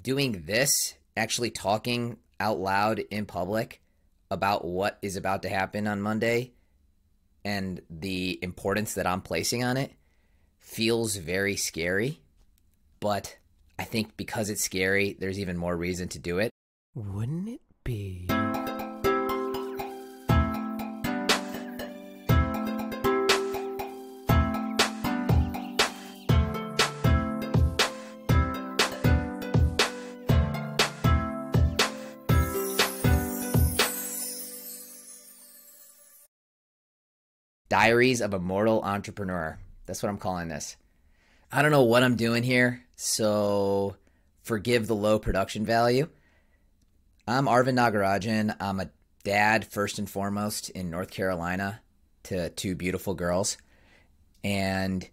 doing this, actually talking out loud in public about what is about to happen on Monday and the importance that I'm placing on it feels very scary. But I think because it's scary, there's even more reason to do it. Wouldn't it be? Diaries of a Mortal Entrepreneur. That's what I'm calling this. I don't know what I'm doing here, so forgive the low production value. I'm Arvind Nagarajan. I'm a dad, first and foremost, in North Carolina to two beautiful girls. And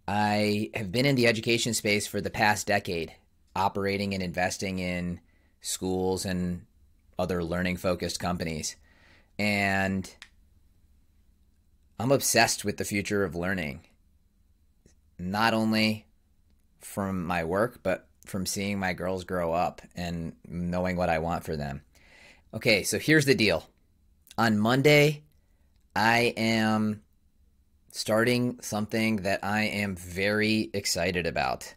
I have been in the education space for the past decade, operating and investing in schools and other learning-focused companies. And I'm obsessed with the future of learning, not only from my work, but from seeing my girls grow up and knowing what I want for them. Okay, so here's the deal. On Monday, I am starting something that I am very excited about.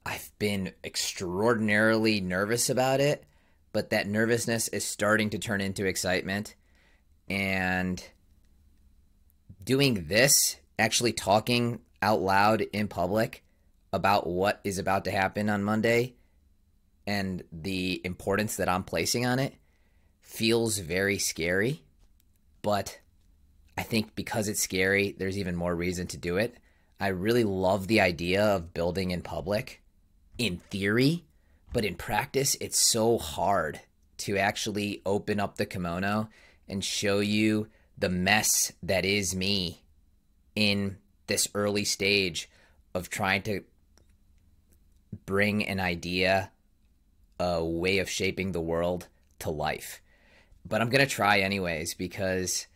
I've been extraordinarily nervous about it, but that nervousness is starting to turn into excitement. And doing this, actually talking out loud in public about what is about to happen on Monday and the importance that I'm placing on it feels very scary. But I think because it's scary, there's even more reason to do it. I really love the idea of building in public in theory, but in practice, it's so hard to actually open up the kimono and show you the mess that is me in this early stage of trying to bring an idea, a way of shaping the world to life. But I'm going to try anyways because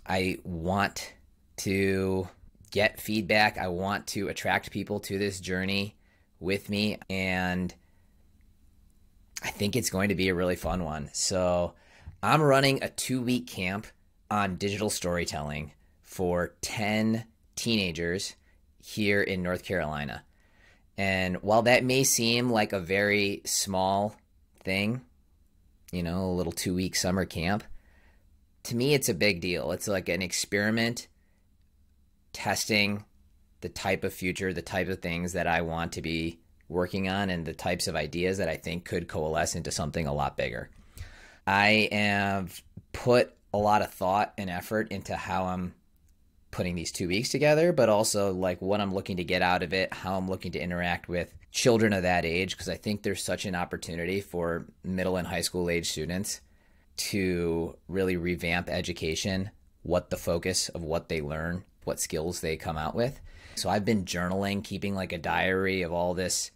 I want to get feedback. I want to attract people to this journey with me, and I think it's going to be a really fun one. So I'm running a 2-week camp on digital storytelling for 10 teenagers here in North Carolina. And while that may seem like a very small thing, a little 2-week summer camp, to me it's a big deal. It's like an experiment testing the type of future, the type of things that I want to be working on, and the types of ideas that I think could coalesce into something a lot bigger. I have put a lot of thought and effort into how I'm putting these 2 weeks together, but also like what I'm looking to get out of it, how I'm looking to interact with children of that age, because I think there's such an opportunity for middle and high school age students to really revamp education, what the focus of what they learn, what skills they come out with. So I've been journaling, keeping like a diary of all this,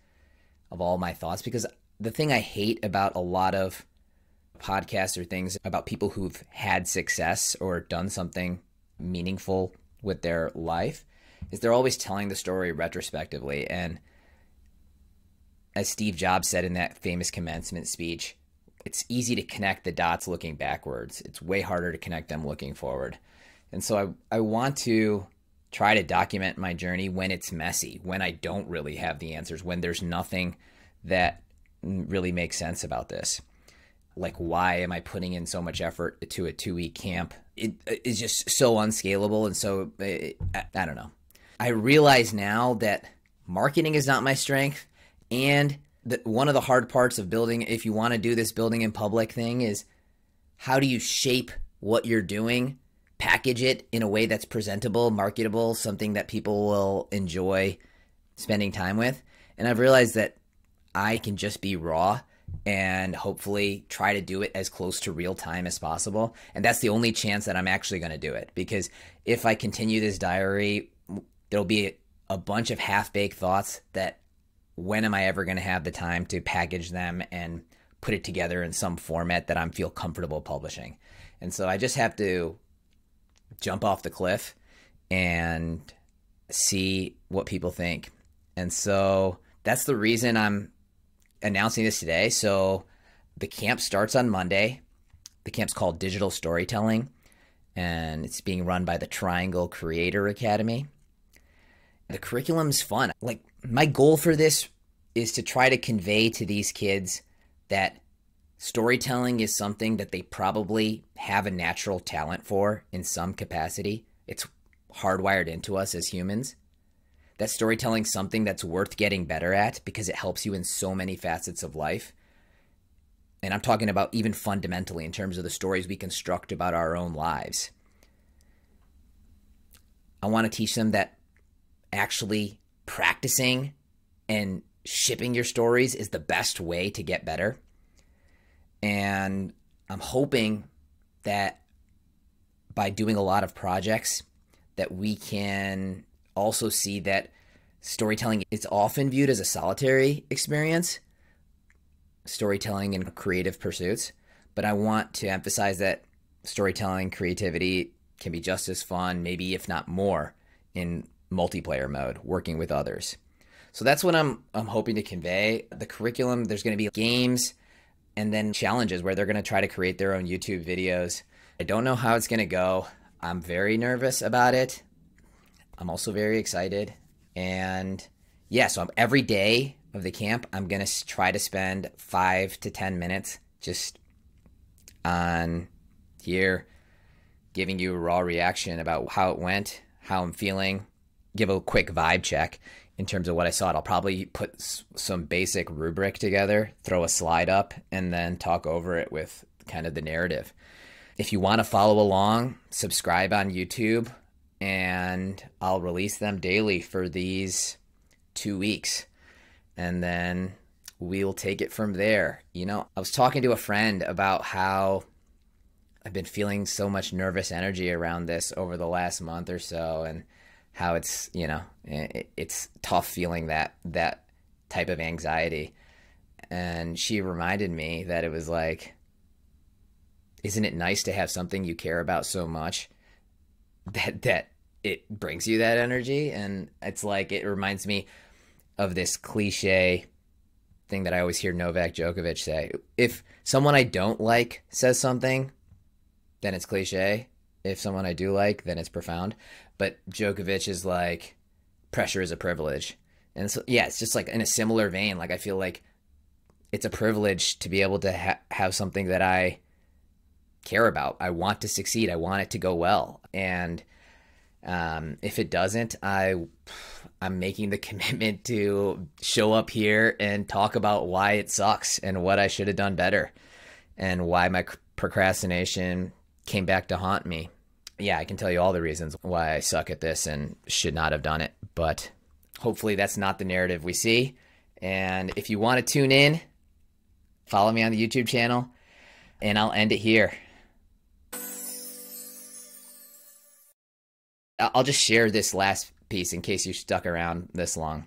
of all my thoughts, because the thing I hate about a lot of podcasts or things about people who've had success or done something meaningful with their life is they're always telling the story retrospectively. And as Steve Jobs said in that famous commencement speech, it's easy to connect the dots looking backwards. It's way harder to connect them looking forward. And so I want to try to document my journey when it's messy, when I don't really have the answers, when there's nothing that really makes sense about this. Like, why am I putting in so much effort to a 2-week camp? It is just so unscalable. And so I don't know. I realize now that marketing is not my strength. And one of the hard parts of building, if you want to do this building in public thing, is how do you shape what you're doing, package it in a way that's presentable, marketable, something that people will enjoy spending time with. And I've realized that I can just be raw and hopefully try to do it as close to real time as possible. And that's the only chance that I'm actually going to do it. Because if I continue this diary, there'll be a bunch of half-baked thoughts that when am I ever going to have the time to package them and put it together in some format that I feel comfortable publishing. And so I just have to jump off the cliff and see what people think. And so that's the reason I'm announcing this today. So the camp starts on Monday. The camp's called Digital Storytelling, and it's being run by the Triangle Creator Academy. The curriculum's fun. Like, my goal for this is to try to convey to these kids that storytelling is something that they probably have a natural talent for in some capacity. It's hardwired into us as humans. That storytelling's something that's worth getting better at because it helps you in so many facets of life. And I'm talking about even fundamentally in terms of the stories we construct about our own lives. I want to teach them that actually practicing and shipping your stories is the best way to get better. And I'm hoping that by doing a lot of projects that we can also see that storytelling is often viewed as a solitary experience, storytelling and creative pursuits. But I want to emphasize that storytelling, creativity can be just as fun, maybe if not more, in multiplayer mode, working with others. So that's what I'm hoping to convey. The curriculum, there's going to be games and then challenges where they're going to try to create their own YouTube videos. I don't know how it's going to go. I'm very nervous about it. I'm also very excited. And yeah, so every day of the camp, I'm going to try to spend 5 to 10 minutes just on here, giving you a raw reaction about how it went, how I'm feeling, give a quick vibe check in terms of what I saw. I'll probably put some basic rubric together, throw a slide up, and then talk over it with kind of the narrative. If you want to follow along, subscribe on YouTube, and I'll release them daily for these 2 weeks. And then we'll take it from there. You know, I was talking to a friend about how I've been feeling so much nervous energy around this over the last month or so, and how it's, you know, it's tough feeling that type of anxiety. And she reminded me that it was like, isn't it nice to have something you care about so much that it brings you that energy? And it's like, it reminds me of this cliche thing that I always hear Novak Djokovic say. If someone I don't like says something, then it's cliche. If someone I do like, then it's profound. But Djokovic is like, pressure is a privilege. And so, yeah, it's just like in a similar vein. Like, I feel like it's a privilege to be able to have something that I care about. I want to succeed. I want it to go well. And if it doesn't, I'm making the commitment to show up here and talk about why it sucks and what I should have done better and why my procrastination came back to haunt me. Yeah, I can tell you all the reasons why I suck at this and should not have done it, but hopefully that's not the narrative we see. And if you want to tune in, follow me on the YouTube channel, and I'll end it here. I'll just share this last piece in case you stuck around this long,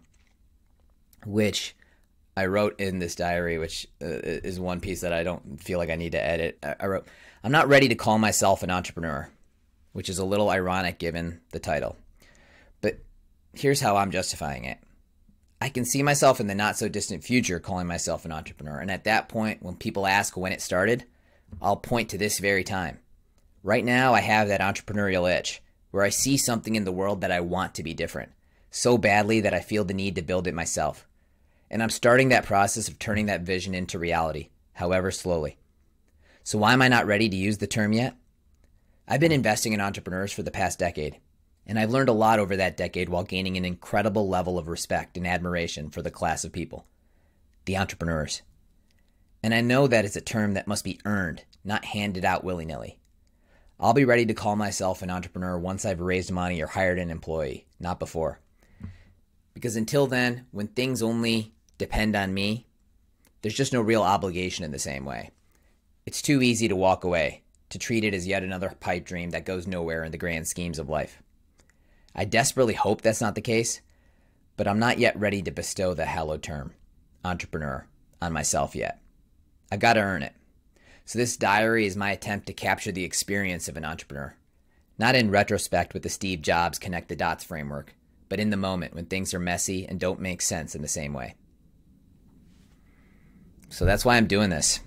which I wrote in this diary, which is one piece that I don't feel like I need to edit. I wrote, I'm not ready to call myself an entrepreneur, which is a little ironic given the title. But here's how I'm justifying it. I can see myself in the not so distant future calling myself an entrepreneur. And at that point, when people ask when it started, I'll point to this very time. Right now, I have that entrepreneurial itch where I see something in the world that I want to be different so badly that I feel the need to build it myself. And I'm starting that process of turning that vision into reality, however slowly. So why am I not ready to use the term yet? I've been investing in entrepreneurs for the past decade, and I've learned a lot over that decade while gaining an incredible level of respect and admiration for the class of people, the entrepreneurs. And I know that it's a term that must be earned, not handed out willy-nilly. I'll be ready to call myself an entrepreneur once I've raised money or hired an employee, not before. Because until then, when things only depend on me, there's just no real obligation in the same way. It's too easy to walk away, to treat it as yet another pipe dream that goes nowhere in the grand schemes of life. I desperately hope that's not the case, but I'm not yet ready to bestow the hallowed term, entrepreneur, on myself yet. I've got to earn it. So this diary is my attempt to capture the experience of an entrepreneur, not in retrospect with the Steve Jobs connect the dots framework, but in the moment when things are messy and don't make sense in the same way. So that's why I'm doing this.